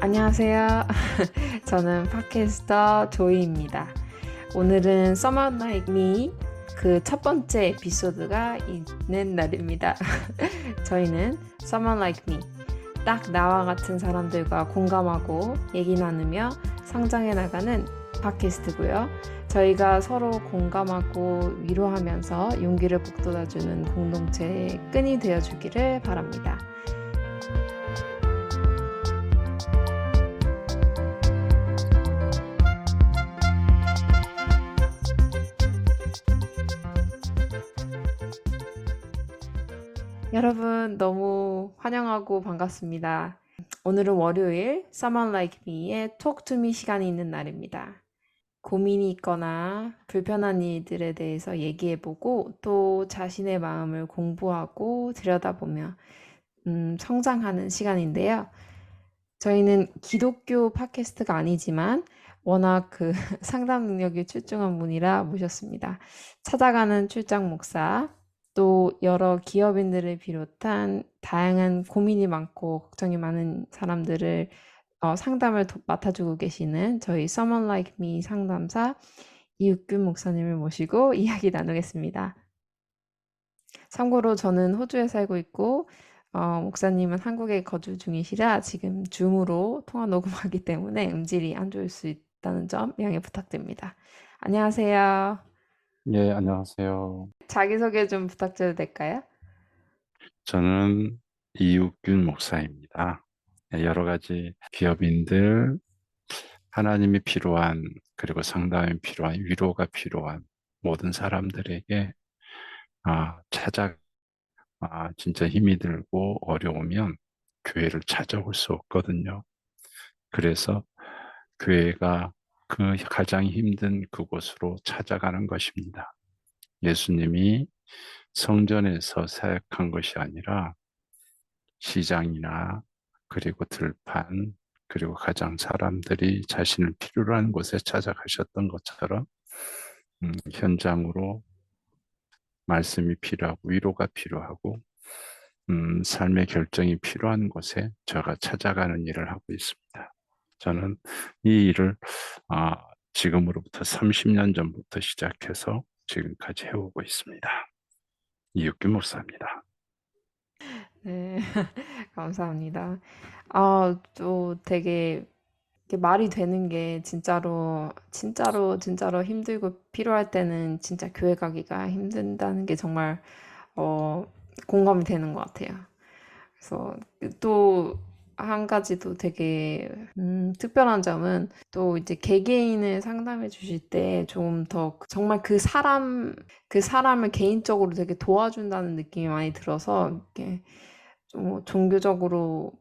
안녕하세요. 저는 팟캐스터 조이입니다. 오늘은 Someone Like Me 그 첫 번째 에피소드가 있는 날입니다. 저희는 Someone Like Me, 딱 나와 같은 사람들과 공감하고 얘기 나누며 성장해 나가는 팟캐스트고요. 저희가 서로 공감하고 위로하면서 용기를 북돋아주는 공동체의 끈이 되어주기를 바랍니다. 여러분 너무 환영하고 반갑습니다. 오늘은 월요일 Someone Like Me의 Talk to Me 시간이 있는 날입니다. 고민이 있거나 불편한 일들에 대해서 얘기해보고 또 자신의 마음을 공부하고 들여다보며 성장하는 시간인데요. 저희는 기독교 팟캐스트가 아니지만 워낙 상담 능력이 출중한 분이라 모셨습니다. 찾아가는 출장 목사, 또 여러 기업인들을 비롯한 다양한 고민이 많고 걱정이 많은 사람들을 상담을 맡아주고 계시는 저희 Someone Like Me 상담사 이육균 목사님을 모시고 이야기 나누겠습니다. 참고로 저는 호주에 살고 있고 목사님은 한국에 거주 중이시라 지금 줌으로 통화 녹음하기 때문에 음질이 안 좋을 수 있다는 점 양해 부탁드립니다. 안녕하세요. 예, 안녕하세요. 자기소개 좀 부탁드려도 될까요? 저는 이육균 목사입니다. 여러 가지 기업인들, 하나님이 필요한, 그리고 상담이 필요한, 위로가 필요한 모든 사람들에게 진짜 힘이 들고 어려우면 교회를 찾아올 수 없거든요. 그래서 교회가 그 가장 힘든 그곳으로 찾아가는 것입니다. 예수님이 성전에서 사역한 것이 아니라 시장이나 그리고 들판 그리고 가장 사람들이 자신을 필요로 하는 곳에 찾아가셨던 것처럼 현장으로 말씀이 필요하고 위로가 필요하고 삶의 결정이 필요한 곳에 제가 찾아가는 일을 하고 있습니다. 저는 이 일을 지금으로부터 30년 전부터 시작해서 지금까지 해오고 있습니다. 이육규 목사입니다. 네, 감사합니다. 또 되게 이게 말이 되는 게 진짜로 힘들고 필요할 때는 진짜 교회 가기가 힘든다는 게 정말 공감이 되는 것 같아요. 그래서 또 한 가지 도 되게 특별한 점은 또 이제 개개인을 상담해 주실 때 좀 더 정말 그 사람을 개인적으로 되게 도와준다는 느낌이 많이 들어서 이렇게 좀 종교적으로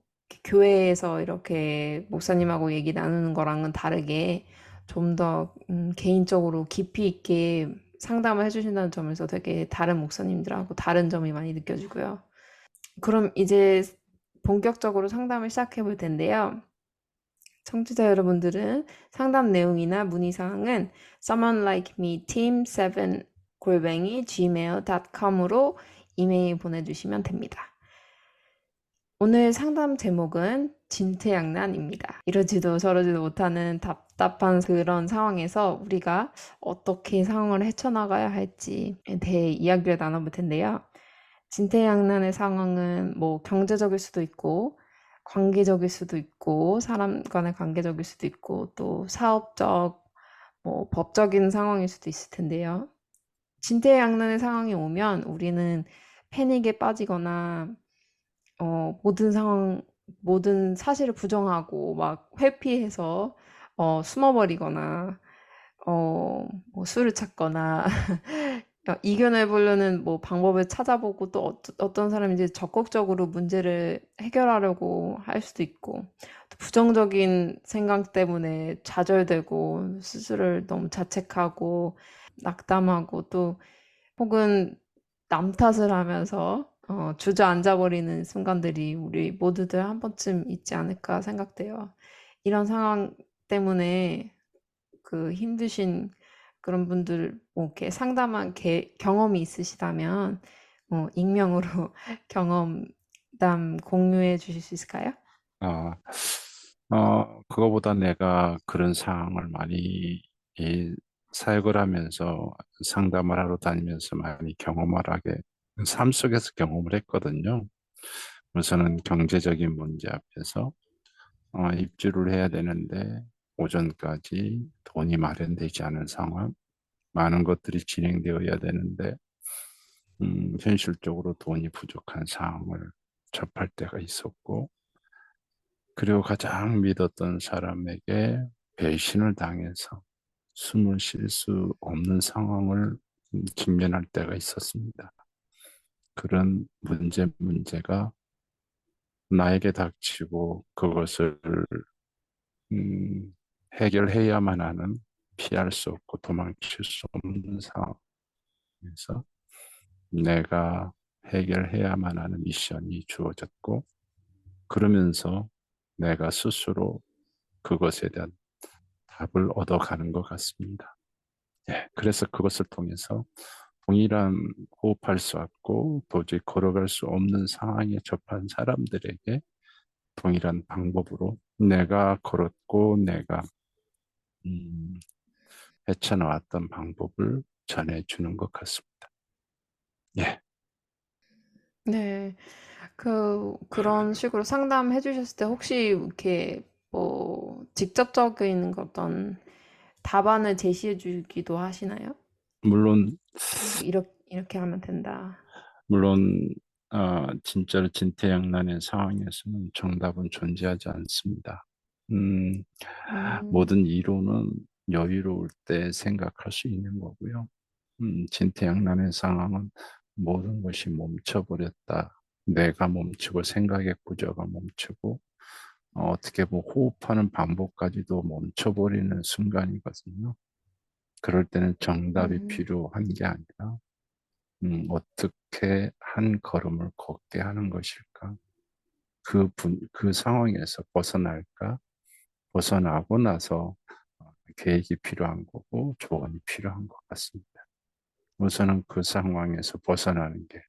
교회에서 이렇게 목사님하고 얘기 나누는 거랑은 다르게 좀 더 개인적으로 깊이 있게 상담을 해주신다는 점에서 되게 다른 목사님들하고 다른 점이 많이 느껴지고요. 그럼 이제 본격적으로 상담을 시작해 볼 텐데요. 청취자 여러분들은 상담 내용이나 문의사항은 someonelikemeteam7@gmail.com으로 이메일 보내주시면 됩니다. 오늘 상담 제목은 진퇴양난입니다. 이러지도 저러지도 못하는 답답한 그런 상황에서 우리가 어떻게 상황을 헤쳐나가야 할지에 대해 이야기를 나눠볼 텐데요. 진퇴양난의 상황은 뭐 경제적일 수도 있고 관계적일 수도 있고 사람 간의 관계적일 수도 있고 또 사업적, 뭐 법적인 상황일 수도 있을 텐데요. 진퇴양난의 상황이 오면 우리는 패닉에 빠지거나 모든 사실을 부정하고 막 회피해서 숨어버리거나 뭐 술을 찾거나 이겨내 보려는 뭐 방법을 찾아보고 또 어떤 사람이 이제 적극적으로 문제를 해결하려고 할 수도 있고 또 부정적인 생각 때문에 좌절되고 스스로를 너무 자책하고 낙담하고 또 혹은 남 탓을 하면서 주저앉아 버리는 순간들이 우리 모두들 한 번쯤 있지 않을까 생각돼요. 이런 상황 때문에 힘드신 그런 분들 뭐 이렇게 상담한 경험이 있으시다면 익명으로 경험담 공유해 주실 수 있을까요? 아, 그거보다 내가 그런 상황을 많이 이 사역을 하면서 상담을 하러 다니면서 많이 경험을 하게, 삶 속에서 경험을 했거든요. 우선은 경제적인 문제 앞에서 입주를 해야 되는데 오전까지 돈이 마련되지 않은 상황, 많은 것들이 진행되어야 되는데 현실적으로 돈이 부족한 상황을 접할 때가 있었고, 그리고 가장 믿었던 사람에게 배신을 당해서 숨을 쉴 수 없는 상황을 직면할 때가 있었습니다. 그런 문제가 나에게 닥치고 그것을 음, 해결해야만 하는, 피할 수 없고 도망칠 수 없는 상황에서 내가 해결해야만 하는 미션이 주어졌고, 그러면서 내가 스스로 그것에 대한 답을 얻어가는 것 같습니다. 예, 그래서 그것을 통해서 동일한, 호흡할 수 없고 도저히 걸어갈 수 없는 상황에 접한 사람들에게 동일한 방법으로 내가 걸었고 내가 음, 헤쳐나왔던 방법을 전해주는 것 같습니다. 예, 네. 그런 식으로 상담해 주셨을 때 혹시 이렇게 뭐 직접적인 어떤 답안을 제시해 주기도 하시나요? 물론 뭐 이렇게 하면 된다. 물론 진짜로 진퇴양난의 상황에서는 정답은 존재하지 않습니다. 음, 음, 모든 이론은 여유로울 때 생각할 수 있는 거고요. 진퇴양난의 상황은 모든 것이 멈춰버렸다. 뇌가 멈추고 생각의 구조가 멈추고 어떻게 보면 호흡하는 방법까지도 멈춰버리는 순간이거든요. 그럴 때는 정답이 음, 필요한 게 아니라 어떻게 한 걸음을 걷게 하는 것일까? 그 상황에서 벗어날까? 벗어나고 나서 계획이 필요한 거고 조언이 필요한 것 같습니다. 우선은 그 상황에서 벗어나는 게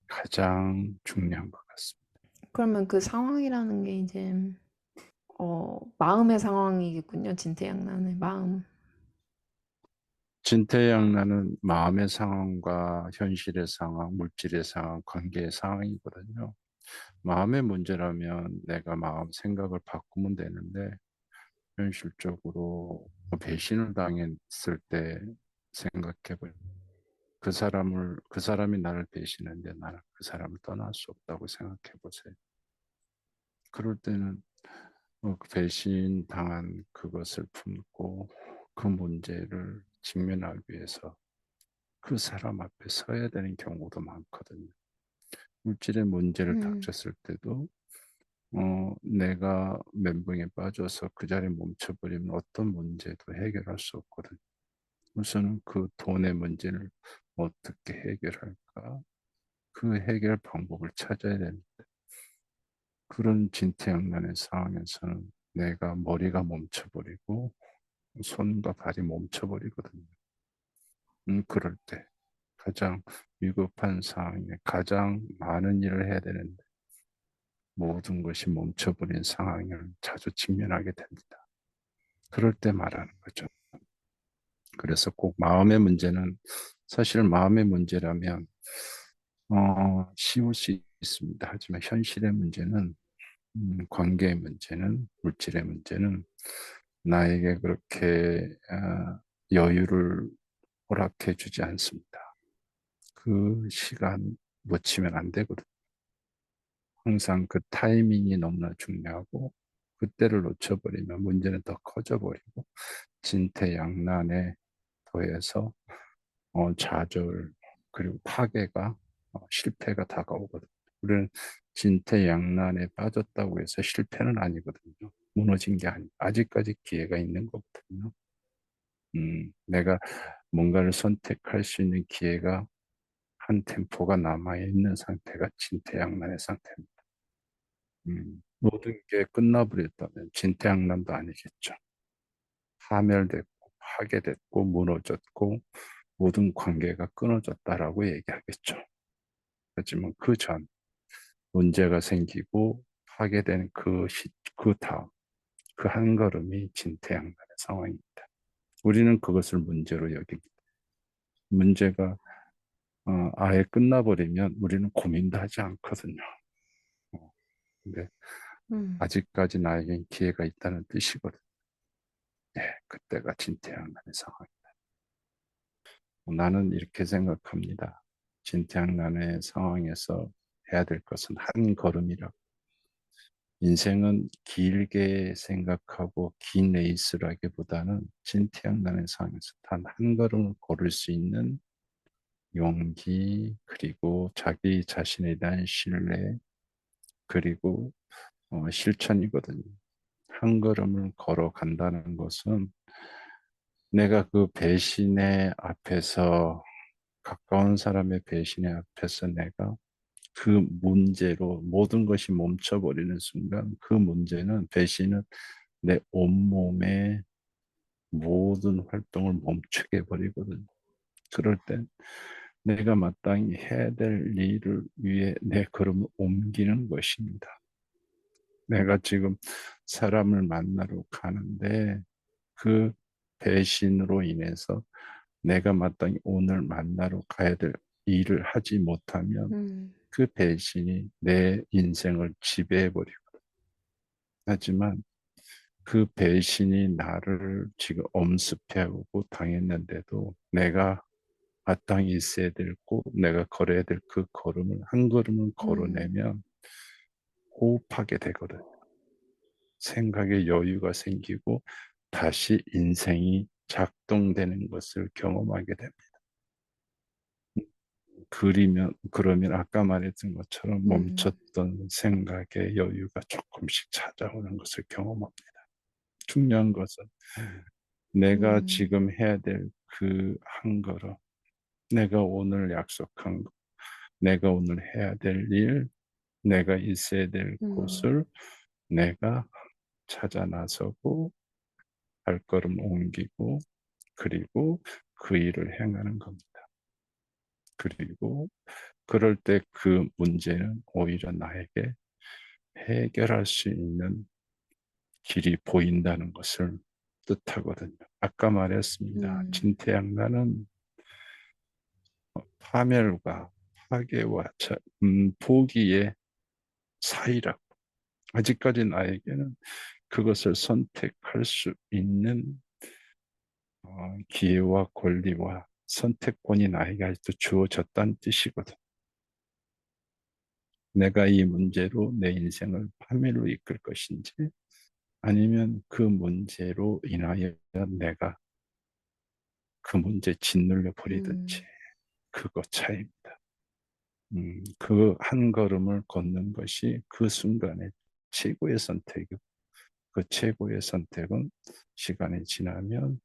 가장 중요한 것 같습니다. 그러면 그 상황이라는 게 이제 마음의 상황이겠군요. 진퇴양난의 마음. 진퇴양난은 마음의 상황과 현실의 상황, 물질의 상황, 관계의 상황이거든요. 마음의 문제라면 내가 마음 생각을 바꾸면 되는데, 현실적으로 배신을 당했을 때 생각해보면 그 사람이 나를 배신했는데 나는 그 사람을 떠날 수 없다고 생각해보세요. 그럴 때는 그 배신 당한 그것을 품고 그 문제를 직면하기 위해서 그 사람 앞에 서야 되는 경우도 많거든요. 물질의 문제를 음, 닥쳤을 때도 내가 멘붕에 빠져서 그 자리에 멈춰버리면 어떤 문제도 해결할 수 없거든요. 우선은 그 돈의 문제를 어떻게 해결할까? 그 해결 방법을 찾아야 됩니다. 그런 진퇴양난의 상황에서는 내가 머리가 멈춰버리고 손과 발이 멈춰버리거든요. 그럴 때 가장 위급한 상황에 가장 많은 일을 해야 되는데 모든 것이 멈춰버린 상황을 자주 직면하게 됩니다. 그럴 때 말하는 거죠. 그래서 꼭 마음의 문제는, 사실 마음의 문제라면 쉬울 수 있습니다. 하지만 현실의 문제는, 관계의 문제는, 물질의 문제는 나에게 그렇게 여유를 허락해 주지 않습니다. 그 시간 놓치면 안 되거든요. 항상 그 타이밍이 너무나 중요하고, 그때를 놓쳐버리면 문제는 더 커져버리고 진퇴양난에 더해서 좌절 그리고 파괴가, 실패가 다가오거든요. 우리는 진퇴양난에 빠졌다고 해서 실패는 아니거든요. 무너진 게 아니, 아직까지 기회가 있는 거거든요. 내가 뭔가를 선택할 수 있는 기회가 한 템포가 남아 있는 상태가 진퇴양난의 상태입니다. 모든 게 끝나버렸다면 진퇴양난도 아니겠죠. 파멸됐고 파괴됐고 무너졌고 모든 관계가 끊어졌다라고 얘기하겠죠. 하지만 그 전 문제가 생기고 파괴된 그 다음 그 한 걸음이 진퇴양난의 상황입니다. 우리는 그것을 문제로 여깁니다. 문제가 아예 끝나버리면 우리는 고민도 하지 않거든요. 근데 음, 아직까지 나에겐 기회가 있다는 뜻이거든요. 네, 그때가 진퇴양난의 상황. 나는 이렇게 생각합니다. 진퇴양난의 상황에서 해야 될 것은 한 걸음이라. 인생은 길게 생각하고 긴 레이스라기보다는 진퇴양난의 상황에서 단 한 걸음을 걸을 수 있는 용기, 그리고 자기 자신에 대한 신뢰, 그리고 실천이거든요. 한 걸음을 걸어간다는 것은 내가 그 배신의 앞에서, 가까운 사람의 배신의 앞에서 내가 그 문제로 모든 것이 멈춰버리는 순간, 그 문제는, 배신은 내 온몸의 모든 활동을 멈추게 해버리거든요. 그럴 땐 내가 마땅히 해야 될 일을 위해 내 걸음을 옮기는 것입니다. 내가 지금 사람을 만나러 가는데 그 배신으로 인해서 내가 마땅히 오늘 만나러 가야 될 일을 하지 못하면 음, 그 배신이 내 인생을 지배해버리고, 하지만 그 배신이 나를 지금 엄습해오고 당했는데도 내가 마땅히 있어야 될 곳, 내가 걸어야 될 그 걸음을, 한 걸음을 음, 걸어내면 호흡하게 되거든. 생각에 여유가 생기고 다시 인생이 작동되는 것을 경험하게 됩니다. 그러면 아까 말했던 것처럼 음, 멈췄던 생각의 여유가 조금씩 찾아오는 것을 경험합니다. 중요한 것은 내가 음, 지금 해야 될 그 한 걸음, 내가 오늘 약속한 것, 내가 오늘 해야 될 일, 내가 있어야 될 음, 곳을 내가 찾아 나서고 발걸음 옮기고, 그리고 그 일을 행하는 겁니다. 그리고 그럴 때 그 문제는 오히려 나에게 해결할 수 있는 길이 보인다는 것을 뜻하거든요. 아까 말했습니다. 음, 진퇴양난은 파멸과 파괴와 포기의 사이라고. 아직까지 나에게는 그것을 선택할 수 있는 기회와 권리와 선택권이 나에게 아직도 주어졌다는 뜻이거든. 내가 이 문제로 내 인생을 파멸로 이끌 것인지, 아니면 그 문제로 인하여 내가 그 문제 짓눌려 버리든지, 음, 그것 차이입니다. 그 한 걸음을 걷는 것이 그 순간의 최고의 선택이고, 그 최고의 선택은 시간이 지나면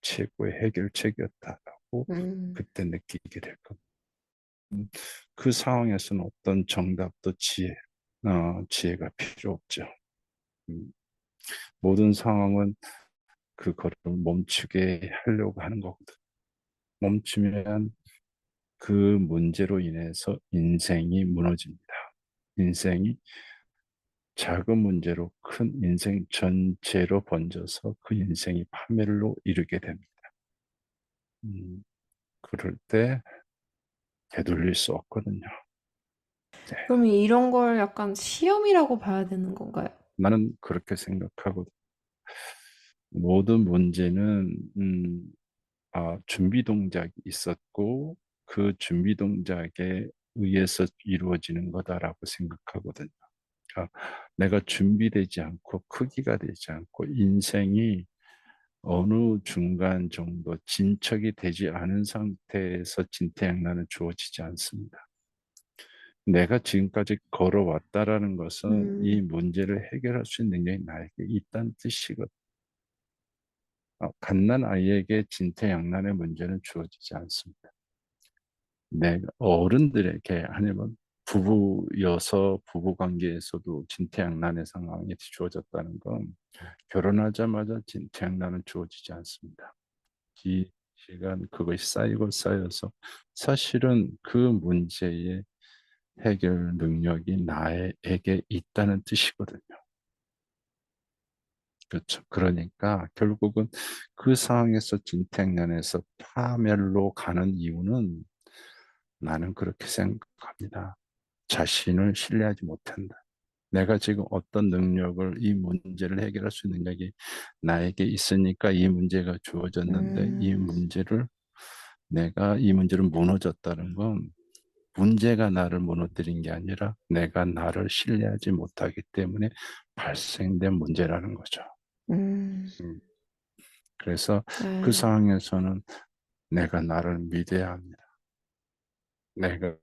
최고의 해결책이었다라고 음. 그때 느끼게 될 겁니다. 음, 그 상황에서는 어떤 정답도 지혜가 필요 없죠. 음, 모든 상황은 그거를 멈추게 하려고 하는 거거든. 멈추면 그 문제로 인해서 인생이 무너집니다. 인생이 작은 문제로 큰 인생 전체로 번져서 그 인생이 파멸로 이르게 됩니다. 음, 그럴 때 되돌릴 수 없거든요. 네, 그러면 이런 걸 약간 시험이라고 봐야 되는 건가요? 나는 그렇게 생각하고, 모든 문제는 준비 동작이 있었고 그 준비 동작에 의해서 이루어지는 거다라고 생각하거든요. 그러니까 내가 준비되지 않고 크기가 되지 않고 인생이 어느 중간 정도 진척이 되지 않은 상태에서 진퇴양난은 주어지지 않습니다. 내가 지금까지 걸어왔다라는 것은 이 음, 문제를 해결할 수 있는 능력이 나에게 있다는 뜻이거든요. 갓난 아이에게 진퇴양난의 문제는 주어지지 않습니다. 내가 어른들에게, 아니면 부부여서 부부 관계에서도 진퇴양난의 상황이 주어졌다는 건 결혼하자마자 진퇴양난은 주어지지 않습니다. 이 시간 그것이 쌓이고 쌓여서 사실은 그 문제의 해결 능력이 나에게 있다는 뜻이거든요. 그렇죠. 그러니까 결국은 그 상황에서 진택면에서 파멸로 가는 이유는 나는 그렇게 생각합니다. 자신을 신뢰하지 못한다. 내가 지금 어떤 능력을 이 문제를 해결할 수 있는 능력이 나에게 있으니까 이 문제가 주어졌는데 이 음, 문제를 내가 이 문제를 무너졌다는 건 문제가 나를 무너뜨린 게 아니라 내가 나를 신뢰하지 못하기 때문에 발생된 문제라는 거죠. 음, 음, 그래서 그 네, 상황에서는 내가 나를 믿어야 합니다. 내가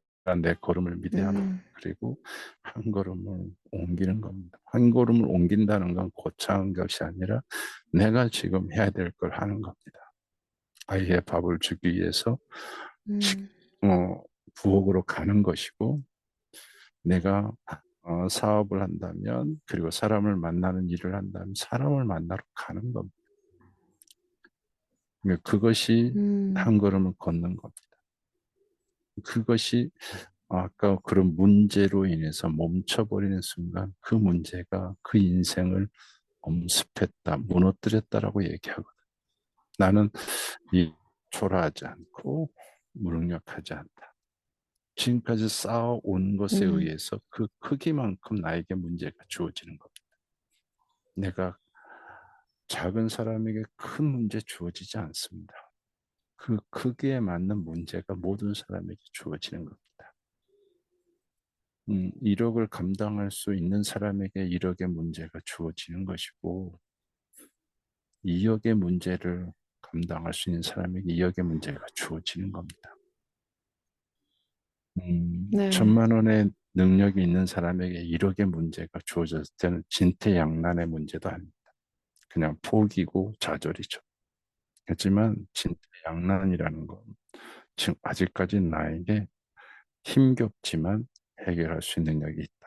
내 걸음을 믿어야 합니다. 음, 그리고 한 걸음을 옮기는 겁니다. 한 걸음을 옮긴다는 건 거창한 것이 아니라 내가 지금 해야 될 걸 하는 겁니다. 아이의 밥을 주기 위해서 식, 음, 부엌으로 가는 것이고 내가 사업을 한다면 그리고 사람을 만나는 일을 한다면 사람을 만나러 가는 겁니다. 그러니까 그것이 음, 한 걸음을 걷는 겁니다. 그것이 아까 그런 문제로 인해서 멈춰버리는 순간 그 문제가 그 인생을 엄습했다, 무너뜨렸다라고 얘기하거든. 나는 이 초라하지 않고 무능력하지 않다. 지금까지 쌓아온 것에 음, 의해서 그 크기만큼 나에게 문제가 주어지는 겁니다. 내가 작은 사람에게 큰 문제 주어지지 않습니다. 그 크기에 맞는 문제가 모든 사람에게 주어지는 겁니다. 1억을 감당할 수 있는 사람에게 1억의 문제가 주어지는 것이고 2억의 문제를 감당할 수 있는 사람에게 2억의 문제가 주어지는 겁니다. 네, 1,000만 원의 능력이 있는 사람에게 1억의 문제가 주어졌을 때는 진퇴양난의 문제도 아닙니다. 그냥 포기고 좌절이죠. 하지만 진퇴양난이라는 건 지금 아직까지 나에게 힘겹지만 해결할 수 있는 능력이 있다.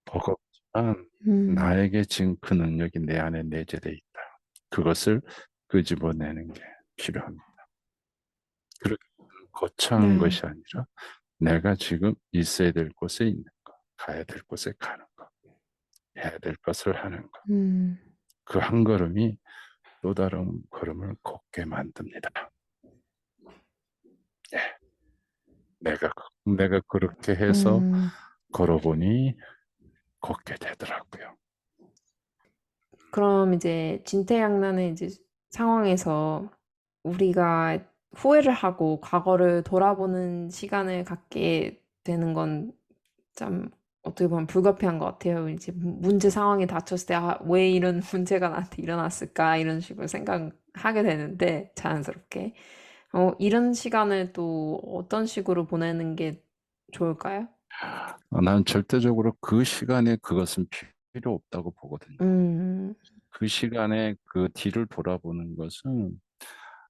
버겁지만 음, 나에게 지금 그 능력이 내 안에 내재되어 있다. 그것을 끄집어내는 게 필요합니다. 그렇게 거창한 네, 것이 아니라 내가 지금 있어야 될 곳에 있는 것, 가야 될 곳에 가는 것, 해야 될 것을 하는 것. 음, 그 한 걸음이 또 다른 걸음을 걷게 만듭니다. 예, 내가 그렇게 해서 음. 걸어보니 걷게 되더라고요. 그럼 이제 진퇴양난의 이제 상황에서 우리가 후회를 하고 과거를 돌아보는 시간을 갖게 되는 건 참 어떻게 보면 불가피한 것 같아요. 이제 문제 상황이 닥쳤을 때, 아, 왜 이런 문제가 나한테 일어났을까? 이런 식으로 생각하게 되는데, 자연스럽게. 이런 시간을 또 어떤 식으로 보내는 게 좋을까요? 난 절대적으로 그 시간에 그것은 필요 없다고 보거든요. 음, 그 시간에 그 뒤를 돌아보는 것은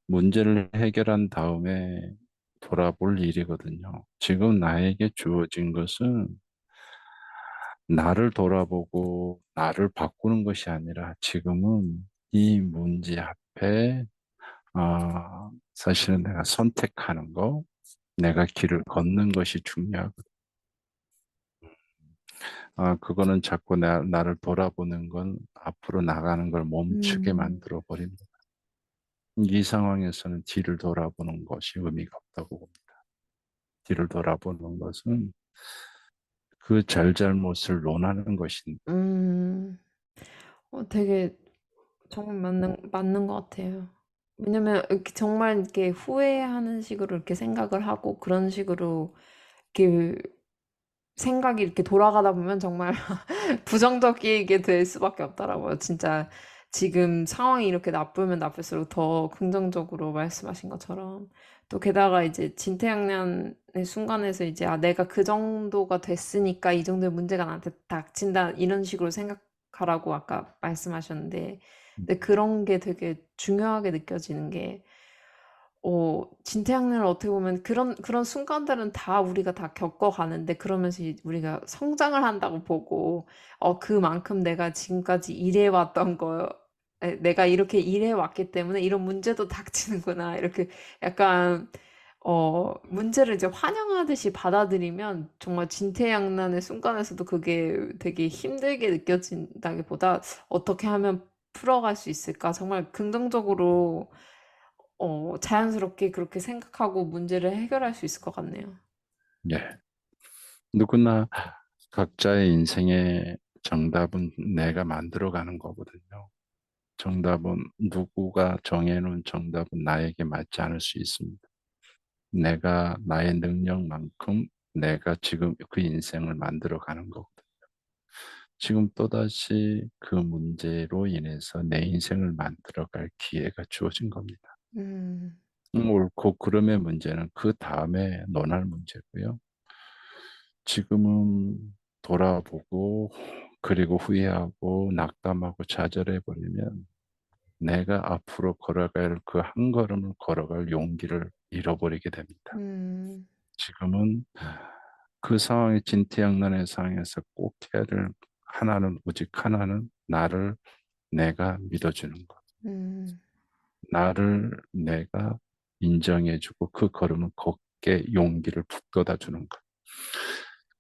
문제를 해결한 다음에 돌아볼 일이거든요. 지금 나에게 주어진 것은 나를 돌아보고 나를 바꾸는 것이 아니라 지금은 이 문제 앞에 사실은 내가 선택하는 거, 내가 길을 걷는 것이 중요하거든요. 그거는 자꾸 나를 돌아보는 건 앞으로 나가는 걸 멈추게 음, 만들어 버립니다. 이 상황에서는 뒤를 돌아보는 것이 의미가 없다고 봅니다. 뒤를 돌아보는 것은 그 잘잘못을 논하는 것인데, 음, 되게 정말 맞는 것 같아요. 왜냐면 이렇게 정말 이렇게 후회하는 식으로 이렇게 생각을 하고 그런 식으로 이렇게 생각이 이렇게 돌아가다 보면 정말 부정적이게 될 수밖에 없더라고요. 진짜 지금 상황이 이렇게 나쁘면 나쁠수록 더 긍정적으로 말씀하신 것처럼. 또 게다가 이제 진퇴양난의 순간에서 이제 아, 내가 그 정도가 됐으니까 이 정도의 문제가 나한테 닥친다. 이런 식으로 생각하라고 아까 말씀하셨는데. 근데 그런 게 되게 중요하게 느껴지는 게 진퇴양난을 어떻게 보면 그런 순간들은 다 우리가 다 겪어가는데 그러면서 우리가 성장을 한다고 보고 그만큼 내가 지금까지 일해왔던 거 내가 이렇게 일해왔기 때문에 이런 문제도 닥치는구나 이렇게 약간 문제를 이제 환영하듯이 받아들이면 정말 진퇴양난의 순간에서도 그게 되게 힘들게 느껴진다기보다 어떻게 하면 풀어갈 수 있을까? 정말 긍정적으로 자연스럽게 그렇게 생각하고 문제를 해결할 수 있을 것 같네요. 예. 누구나 각자의 인생의 정답은 내가 만들어가는 거거든요. 정답은 누구가 정해놓은 정답은 나에게 맞지 않을 수 있습니다. 내가 나의 능력만큼 내가 지금 그 인생을 만들어가는 거거든요. 지금 또다시 그 문제로 인해서 내 인생을 만들어갈 기회가 주어진 겁니다. 음, 옳고 그름의 문제는 그 다음에 논할 문제고요. 지금은 돌아보고 그리고 후회하고 낙담하고 좌절해버리면 내가 앞으로 걸어갈 그 한 걸음을 걸어갈 용기를 잃어버리게 됩니다. 음, 지금은 그 상황의 진퇴양난의 상황에서 꼭 해야 될 하나는 오직 하나는 나를 내가 믿어주는 것. 음, 나를 내가 인정해주고 그 걸음을 걷게 용기를 북돋아 주는 것.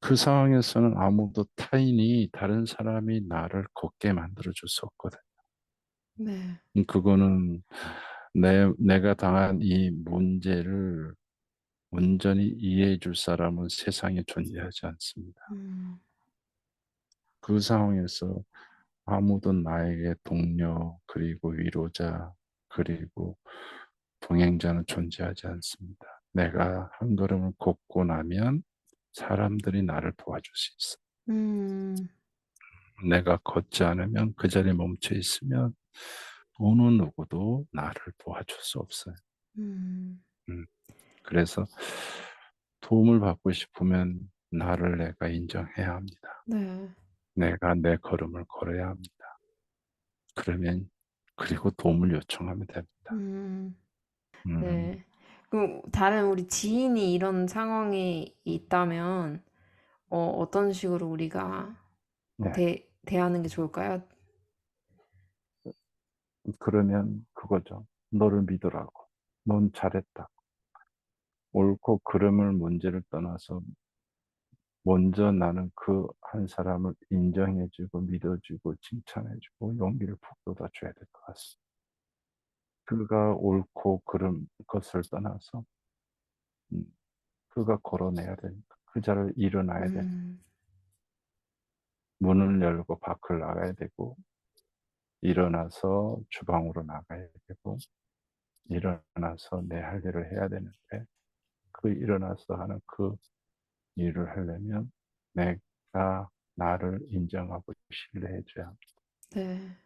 그 상황에서는 아무도 타인이 다른 사람이 나를 걷게 만들어 줄 수 없거든. 네, 그거는 내가 당한 이 문제를 온전히 이해해 줄 사람은 세상에 존재하지 않습니다. 음, 그 상황에서 아무도 나에게 동료, 그리고 위로자, 그리고 동행자는 존재하지 않습니다. 내가 한 걸음을 걷고 나면 사람들이 나를 도와줄 수 있어. 음, 내가 걷지 않으면 그 자리에 멈춰 있으면 어느 누구도 나를 도와줄 수 없어요. 음, 음, 그래서 도움을 받고 싶으면 나를 내가 인정해야 합니다. 네, 내가 내 걸음을 걸어야 합니다. 그러면 그리고 도움을 요청하면 됩니다. 음, 음, 네. 그럼 다른 우리 지인이 이런 상황에 있다면, 어떤 식으로 우리가 네. 대하는 게 좋을까요? 그러면 그거죠. 너를 믿으라고. 넌 잘했다. 옳고 그름을 문제를 떠나서 먼저 나는 그 한 사람을 인정해주고 믿어주고 칭찬해주고 용기를 북돋아 줘야 될 것 같습니다. 그가 옳고 그름 것을 떠나서 음, 그가 걸어내야 되니까 그 자를 일어나야 되니까 음, 문을 열고 밖을 나가야 되고 일어나서 주방으로 나가야 되고 일어나서 내 할 일을 해야 되는데 그 일어나서 하는 그 일을 하려면 내가 나를 인정하고 신뢰해줘야 합니다. 네,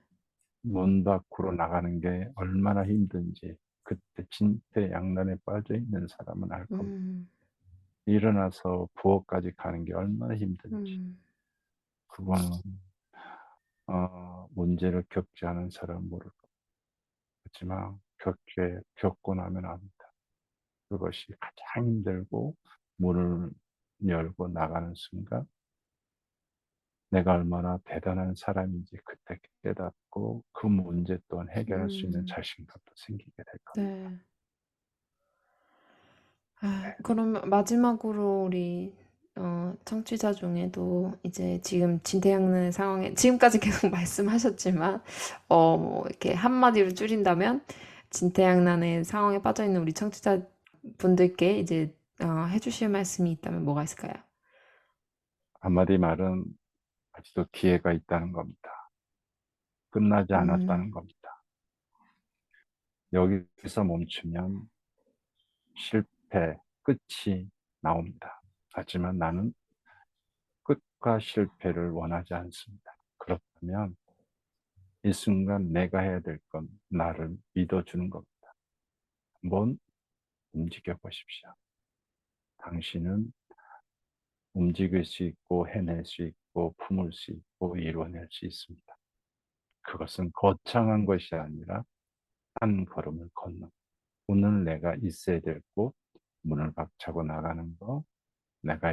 문 밖으로 나가는 게 얼마나 힘든지 그때 진퇴양난에 빠져 있는 사람은 알 겁니다. 음, 일어나서 부엌까지 가는 게 얼마나 힘든지 음, 그거는 문제를 겪지 않은 사람 모를 거지만 겪고 나면 압니다. 그것이 가장 힘들고 문을 열고 나가는 순간 내가 얼마나 대단한 사람인지 그때 깨닫고 그 문제 또한 해결할 수 있는 음, 자신감도 생기게 될 겁니다. 네. 아, 그러면 마지막으로 우리 청취자 중에도 이제 지금 진퇴양난의 상황에 지금까지 계속 말씀하셨지만 뭐 이렇게 한마디로 줄인다면 진퇴양난의 상황에 빠져 있는 우리 청취자 분들께 이제 해주실 말씀이 있다면 뭐가 있을까요? 한마디 말은 아직도 기회가 있다는 겁니다. 끝나지 음, 않았다는 겁니다. 여기서 멈추면 실패, 끝이 나옵니다. 하지만 나는 끝과 실패를 원하지 않습니다. 그렇다면 이 순간 내가 해야 될 건 나를 믿어주는 겁니다. 한번 움직여 보십시오. 당신은 움직일 수 있고 해낼 수 있고 품을 수 있고 이루어낼 수 있습니다. 그것은 거창한 것이 아니라 한 걸음을 걷는 오늘 내가 있어야 될 곳, 문을 박차고 나가는 거, 내가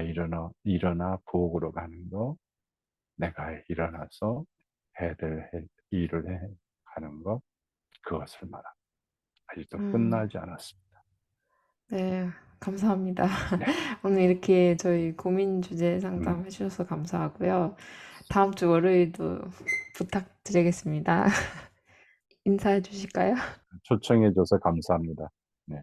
일어나 부엌으로 가는 거, 내가 일어나서 해야 될 일을 해 가는 거, 그것을 말합니다. 아직도 음, 끝나지 않았습니다. 네. 감사합니다. 네. 오늘 이렇게 저희 고민 주제 상담 음, 해주셔서 감사하고요. 다음 주 월요일도 부탁드리겠습니다. 인사해 주실까요? 초청해줘서 감사합니다. 네.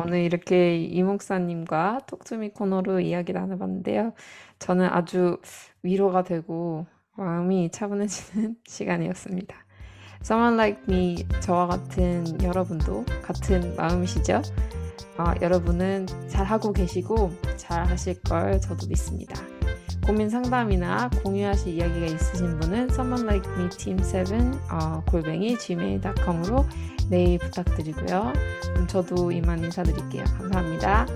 오늘 이렇게 이목사님과 톡투미 코너로 이야기 나눠봤는데요. 저는 아주 위로가 되고 마음이 차분해지는 시간이었습니다. Someone Like Me, 저와 같은 여러분도 같은 마음이시죠? 여러분은 잘하고 계시고 잘 하실 걸 저도 믿습니다. 고민 상담이나 공유하실 이야기가 있으신 분은 Someone Like Me Team 7 골뱅이 gmail.com으로 메일 부탁드리고요. 그럼 저도 이만 인사드릴게요. 감사합니다.